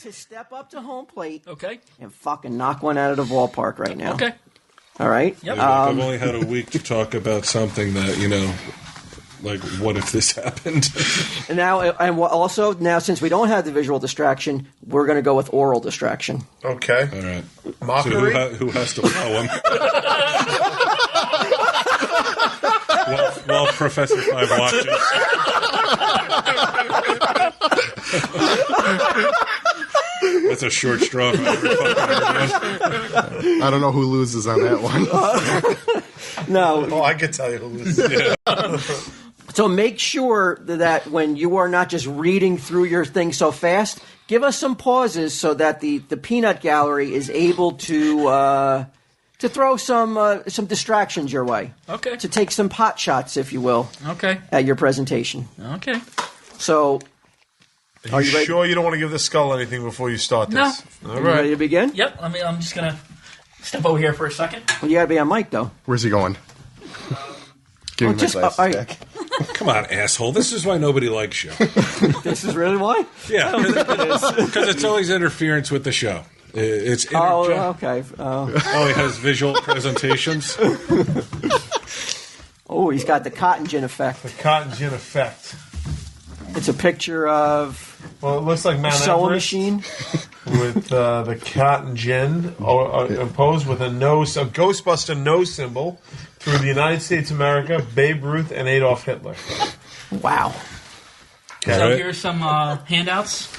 to step up to home plate. Okay. And fucking knock one out of the ballpark right now. Okay. All right? Yep. I've only had a week to talk about something that, like, what if this happened? And also, since we don't have the visual distraction, we're going to go with oral distraction. Okay. All right. Mockery? So who has to blow him? While Professor Five watches. That's a short straw. I don't know who loses on that one. No. Oh, I can tell you who loses. Yeah. So make sure that when you are not just reading through your thing so fast, give us some pauses so that the peanut gallery is able to throw some distractions your way. Okay. To take some pot shots, if you will. Okay. At your presentation. Okay. So, Are you sure you don't want to give the skull anything before you start this? No. All you right. ready to begin? Yep. I'm just gonna step over here for a second. Well, you got to be on mic, though. Where's he going? Give me my glasses back. Come on, asshole. This is why nobody likes you. This is really why? Yeah, because it's always interference with the show. It's okay. Oh, he has visual presentations. Oh, he's got the cotton gin effect. The cotton gin effect. It's a picture of Well, it looks like Mount sewing Everest machine with the cotton gin opposed with a Ghostbuster nose symbol through the United States of America, Babe Ruth, and Adolf Hitler. Wow. Okay. So here's some handouts.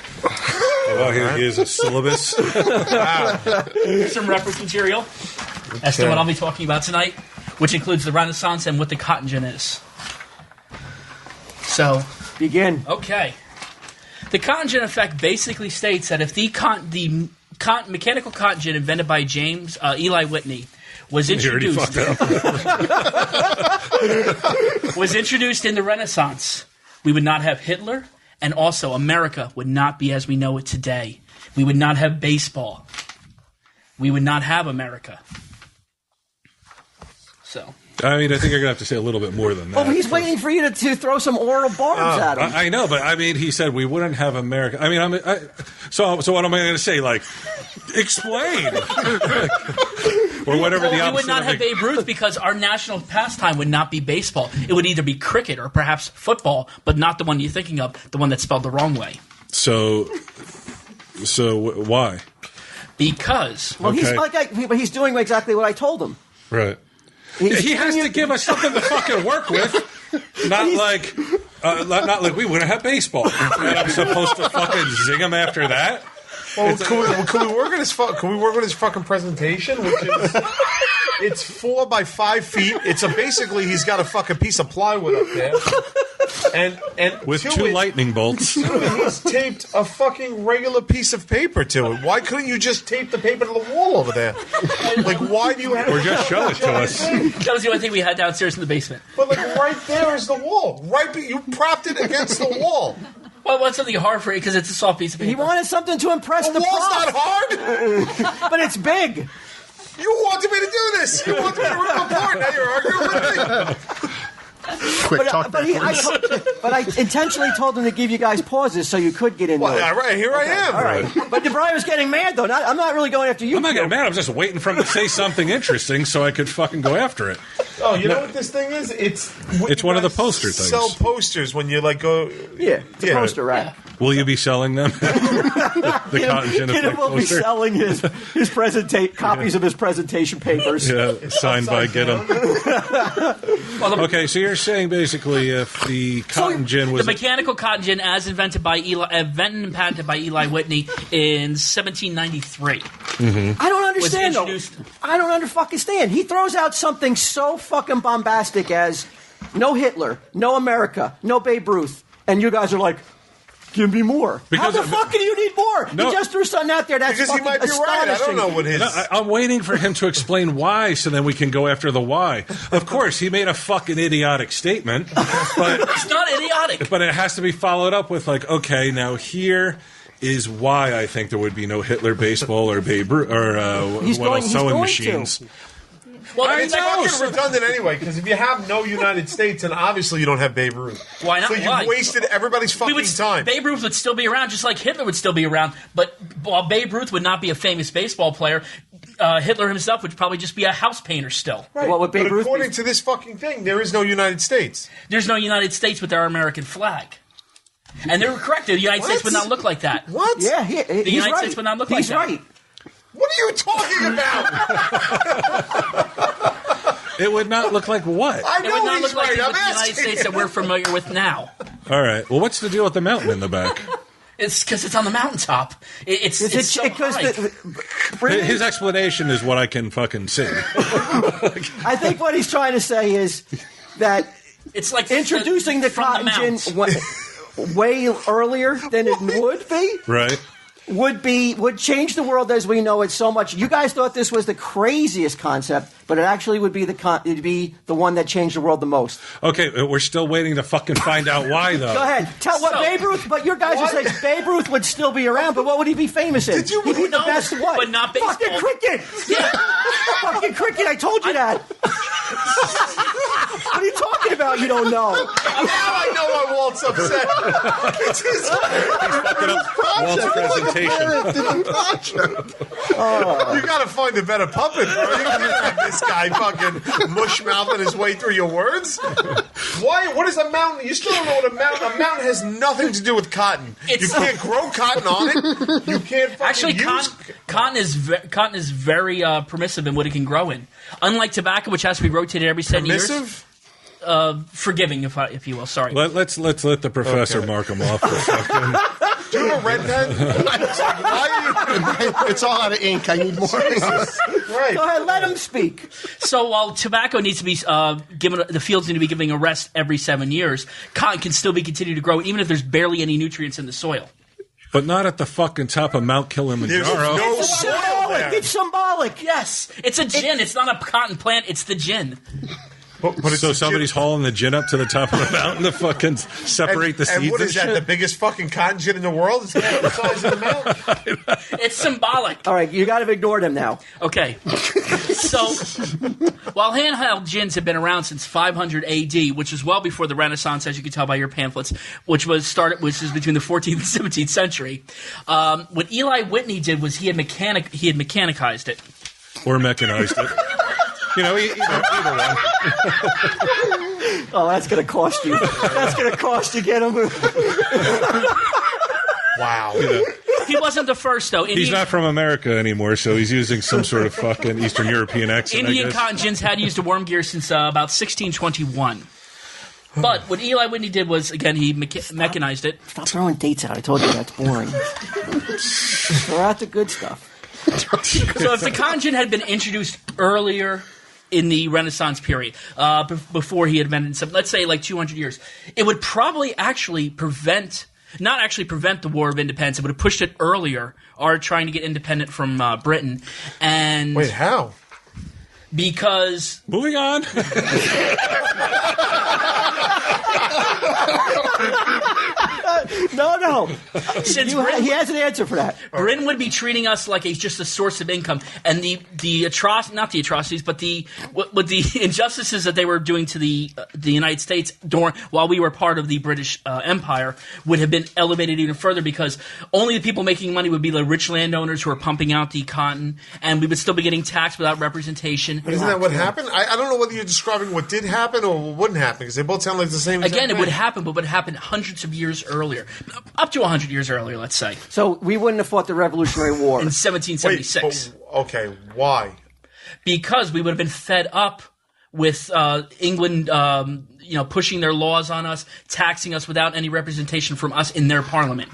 Well, here is a syllabus. Here's some reference material as to what I'll be talking about tonight, which includes the Renaissance and what the cotton gin is. So, begin. Okay. The cotton gin effect basically states that if the mechanical cotton gin invented by James Eli Whitney was introduced in the Renaissance, we would not have Hitler, and also America would not be as we know it today. We would not have baseball. We would not have America. So, I mean, I think you're going to have to say a little bit more than that. Well, he's waiting for you to throw some oral barbs at him. I know, but I mean, he said we wouldn't have America. I mean, so what am I going to say? Like, explain. Or whatever the opposite. We would not have Babe Ruth because our national pastime would not be baseball. It would either be cricket or perhaps football, but not the one you're thinking of, the one that's spelled the wrong way. So why? Because he's doing exactly what I told him. Right. He has to give us something to fucking work with. Not like we wouldn't have baseball. And I'm supposed to fucking zing him after that? Well, can we work on his fucking presentation, which is it's 4 by 5 feet. It's basically he's got a fucking piece of plywood up there, and with two lightning bolts. He's taped a fucking regular piece of paper to it. Why couldn't you just tape the paper to the wall over there? Like, why do you have? Or just show it to us. That was the only thing we had downstairs in the basement. But like right there is the wall. You propped it against the wall. Well, what's something hard for you because it's a soft piece of paper. He wanted something to impress the wall's prof. not hard. But it's big. You wanted me to do this. You wanted me to rip apart. Now you're arguing with me. Quick talk. But I intentionally told him to give you guys pauses so you could get into it. All right, here I am. All right. But Brian was getting mad, though. I'm not really going after you. I'm not getting mad. I'm just waiting for him to say something interesting so I could fucking go after it. Oh, you know what this thing is? It's one of the poster things. Sell posters when you like go. Yeah, it's a poster rack. Will you be selling them? The cotton gin effect will be selling his copies of his presentation papers. Yeah, signed by Git'em. Okay, so you're saying basically if the cotton gin was the mechanical cotton gin as invented and patented by Eli Whitney in 1793. Mm-hmm. I don't understand though. I don't understand. He throws out something so fucking bombastic as no Hitler, no America, no Babe Ruth, and you guys are like, give me more. How the fuck do you need more? No. He just threw something out there that's because fucking he might be right. I don't know what his. No, I'm waiting for him to explain why, so then we can go after the why. Of course, he made a fucking idiotic statement, but it's not idiotic. But it has to be followed up with like, okay, now here is why I think there would be no Hitler baseball or Babe Ruth or sewing machines. Well, it's fucking redundant anyway, because if you have no United States, then obviously you don't have Babe Ruth. Why not? So you've wasted everybody's fucking time. Babe Ruth would still be around, just like Hitler would still be around. But while Babe Ruth would not be a famous baseball player, Hitler himself would probably just be a house painter still. Right. What would Babe Ruth according to this fucking thing, there is no United States. There's no United States with our American flag. And they were correct. The United States would not look like that. What? Yeah, the United States would not look like that. He's right. What are you talking about? It would not look like what? I It would know not he's look like right. the I'm United asking States that we're familiar with now. All right. Well, what's the deal with the mountain in the back? It's because it's on the mountaintop. It's so high. His explanation is what I can fucking see. I think what he's trying to say is that It's like introducing the from cotton the gin way earlier than it would be. Right. Would change the world as we know it so much. You guys thought this was the craziest concept, but it actually would be it'd be the one that changed the world the most. Okay, we're still waiting to fucking find out why, though. Go ahead, tell what Babe Ruth. But your guys are saying Babe Ruth would still be around, but what would he be famous in? Did you He'd be the know? best what? But not baseball. Fucking cricket. Yeah. Fucking cricket. I told you that. What are you talking about? You don't know. Now I know why Walt's upset. It's his Walt's presentation. You gotta find a better puppet, bro. You can't have this guy fucking mush mouthing his way through your words. Why? What is a mountain? You still don't know what a mountain. A mountain has nothing to do with cotton. You can't grow cotton on it. You can't fucking Actually, use cotton is very permissive in what it can grow in. Unlike tobacco, which has to be rotated every 7 years. permissive. Forgiving, if you will. Sorry. Let's let the professor mark him off for fucking. Do you have a red pen? It's all out of ink. I need more. Right. Go ahead, let him speak. So while tobacco needs to be given, the fields need to be giving a rest every 7 years. Cotton can still be continued to grow, even if there's barely any nutrients in the soil. But not at the fucking top of Mount Kilimanjaro. There's no It's soil symbolic. there. It's symbolic. Yes, it's a gin. It's not a cotton plant. It's the gin. But it's So a somebody's gin- hauling the gin up to the top of the mountain to fucking separate the seeds and what is that? shit? The biggest fucking cotton gin in the world? It's half the size of the mountain. It's symbolic. All right, you got to ignore them now. Okay. So while handheld gins have been around since 500 AD, which is well before the Renaissance, as you can tell by your pamphlets, which is between the 14th and 17th century, what Eli Whitney did was he had mechanicized it. Or mechanized it. Either one. Oh, that's going to cost you. That's going to cost you. Get him. Wow. He wasn't the first, though. He's not from America anymore, so he's using some sort of fucking Eastern European accent. Indian I guess. cotton gins had used a worm gear since about 1621. But what Eli Whitney did was, again, he mechanized it. Stop throwing dates out. I told you that's boring. Throw out the good stuff. So if the cotton gin had been introduced earlier in the Renaissance period, before he had been, let's say like 200 years, it would probably actually not actually prevent the War of Independence. It would have pushed it earlier, or trying to get independent from Britain. And Wait, how? Because Moving on. No. since He Britain, has an answer for that. Britain would be treating us like just a source of income, and the not the atrocities, but the injustices that they were doing to the United States while we were part of the British Empire would have been elevated even further, because only the people making money would be the rich landowners who are pumping out the cotton, and we would still be getting taxed without representation. But isn't that what happened? I don't know whether you're describing what did happen or what wouldn't happen, because they both sound like the same exact Again, it would thing. happen, but would happen hundreds of years earlier, up to 100 years earlier, let's say, So we wouldn't have fought the Revolutionary War. in Wait, 1776. okay, why? Because we would have been fed up with England, pushing their laws on us, taxing us without any representation from us in their parliament.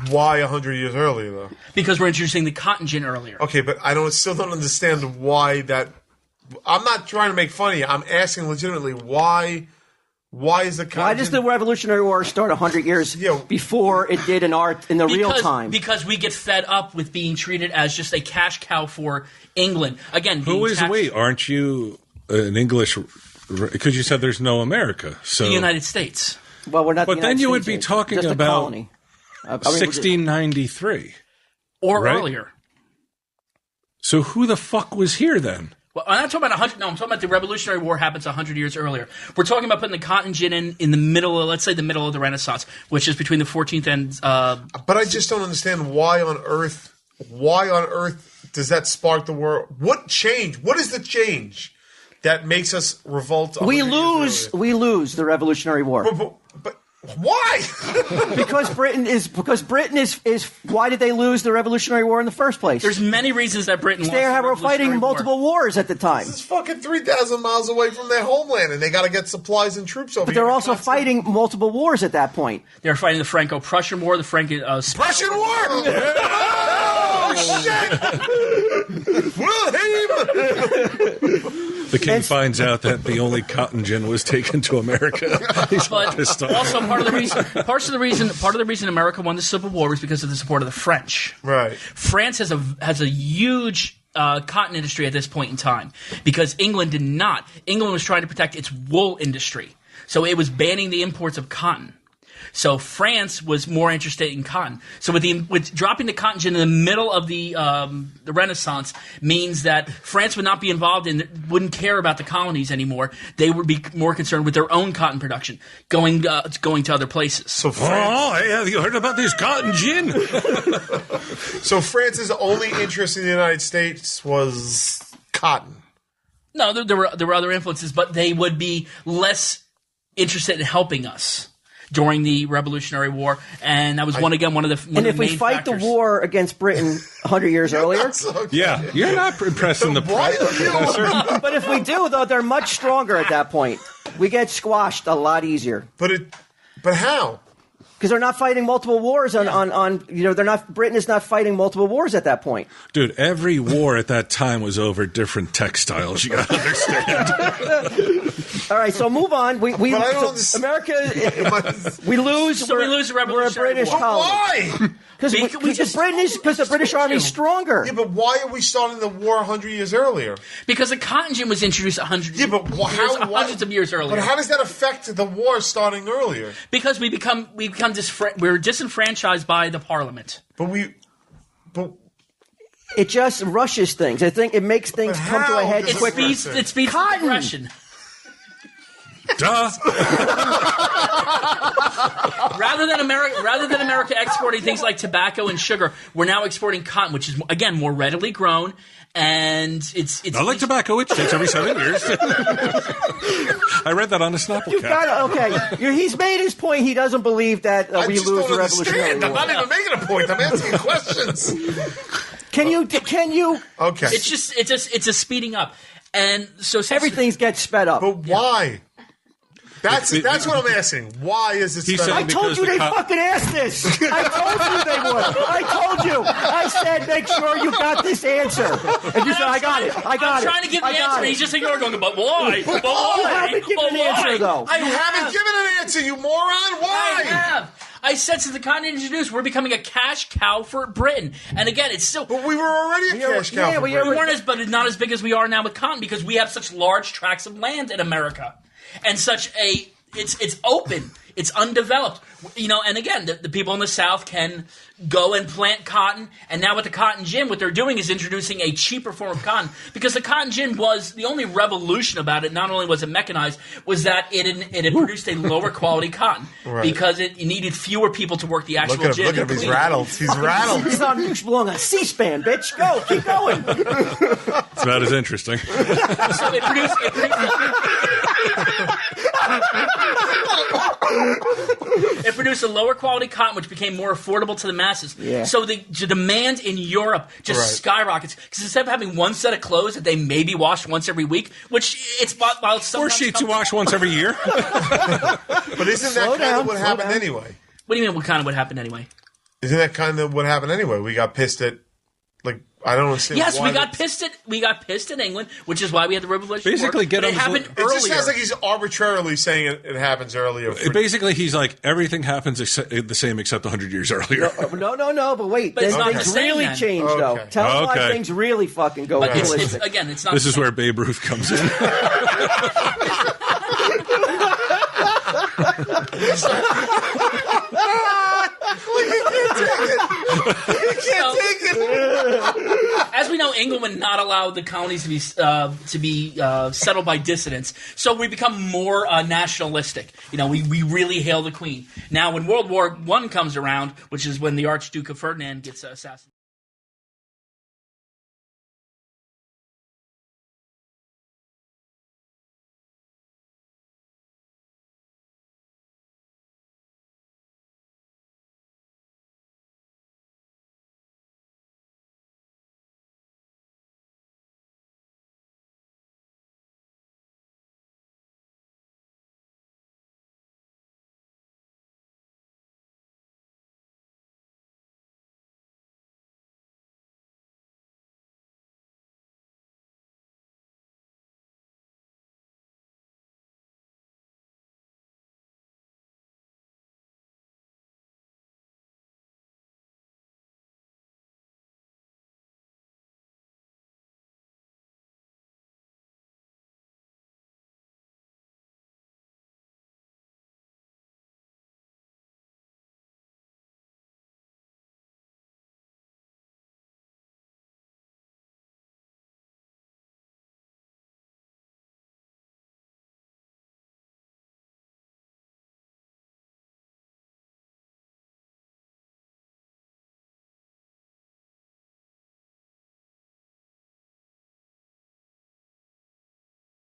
Why 100 years earlier, though? Because we're introducing the cotton gin earlier. Okay, but I still don't understand why that. I'm not trying to make fun of you. I'm asking legitimately why is the Why does the Revolutionary War start 100 years before it did in the real time? Because we get fed up with being treated as just a cash cow for England. Again, Who is we? Aren't you an English? Because you said there's no America. So the United States. Well, we're not. But the then United you would States be yet. talking Just a about colony. 1693. Or Right? earlier. So who the fuck was here then? Well, I'm not talking about 100. No, I'm talking about the Revolutionary War happens 100 years earlier. We're talking about putting the cotton gin in the middle of, let's say, the middle of the Renaissance, which is between the 14th and. But I just don't understand why on earth does that spark the war? What change? What is the change that makes us revolt? We lose the Revolutionary War. But why? because Britain is why did they lose the Revolutionary War in the first place? There's many reasons that Britain lost. They were fighting multiple wars at the time. This is fucking 3,000 miles away from their homeland, and they got to get supplies and troops over but here. they're also fighting multiple wars at that point. They were fighting the Franco-Prussian War, the Prussian War. Oh shit! Wilhelm! The king finds out that the only cotton gin was taken to America. He's pissed off. Also, part of the reason America won the Civil War was because of the support of the French. Right. France has a huge cotton industry at this point in time because England did not. England was trying to protect its wool industry, so it was banning the imports of cotton. So France was more interested in cotton. So with dropping the cotton gin in the middle of the Renaissance means that France would not be involved wouldn't care about the colonies anymore. They would be more concerned with their own cotton production, going to other places. So have you heard about this cotton gin? So France's only interest in the United States was cotton. No, there were other influences, but they would be less interested in helping us during the Revolutionary War, and that was one of the And if main we fight factors. the war against Britain 100 years earlier, Yeah, you're not impressing the professor. but if we do, though, they're much stronger at that point. We get squashed a lot easier But how? because they're not fighting multiple wars Britain is not fighting multiple wars at that point. Dude, every war at that time was over different textiles. You got to understand. All right, so move on. I don't understand. America, we lose. So we lose the We're a Revolutionary British War. colony. Why? Because the British Army's stronger. Yeah, but why are we starting the war 100 years earlier? Because the cotton gin was introduced hundreds of years earlier. But how does that affect the war starting earlier? Because we're disenfranchised by the Parliament. It just rushes things. I think it makes things But come to a how head does quickly. It speeds Cotton. the aggression. Duh. Rather than America exporting things like tobacco and sugar, we're now exporting cotton, which is again more readily grown, and it's Not like tobacco, which takes every 7 years. I read that on a Snapple He's made his point. He doesn't believe that we lose the Revolutionary War. I'm not even making a point. I'm asking questions. Can you? Okay. It's a speeding up, and so Everything gets sped up. But why? That's what I'm asking. Why is it sped I up? told you they fucking asked this. I told you they would. I told you. I said make sure you got this answer. And you said I got it. I got it. I'm trying to give the answer, and he's just ignoring, going, but why? But You why? haven't given an answer, though. I You haven't given an answer, you moron. Why? I have. I said since the cotton introduced, we're becoming a cash cow for Britain. And again, it's still. But we were already a cash cow. we We weren't but not as big as we are now with cotton because we have such large tracts of land in America, and it's open, it's undeveloped, and again, the people in the South can go and plant cotton, and now with the cotton gin, what they're doing is introducing a cheaper form of cotton, because the cotton gin was, the only revolution about it, not only was it mechanized, was that it had produced a lower quality cotton, because it needed fewer people to work the actual gin. Look at him, he's rattled. He's rattled. He's on. You belong on C-SPAN, bitch. Go, keep going. It's about as interesting. So it produced it produced a lower quality cotton, which became more affordable to the masses. Yeah. So the demand in Europe just skyrockets. Because instead of having one set of clothes that they maybe wash once every week, which it's while it's Or sheets you wash once every year. But isn't that kind of what happened anyway? What do you mean? What kind of what happened anyway? Isn't that kind of what happened anyway? We got pissed at, I don't understand. Yes, why we got pissed at England, which is why we had the Revolutionary War. Basically, But it happened It earlier. just sounds like he's arbitrarily saying it happens earlier. Basically, he's like, everything happens the same except 100 years earlier. No, but wait. But it's not things the same really then. change, though. Okay. Tell us why Okay. things really fucking go But it's ballistic. again, it's not. This the is same. where Babe Ruth comes in. can't take it. As we know, England would not allow the colonies to be settled by dissidents, so we become more nationalistic. We really hail the Queen. Now, when World War I comes around, which is when the Archduke of Ferdinand gets assassinated.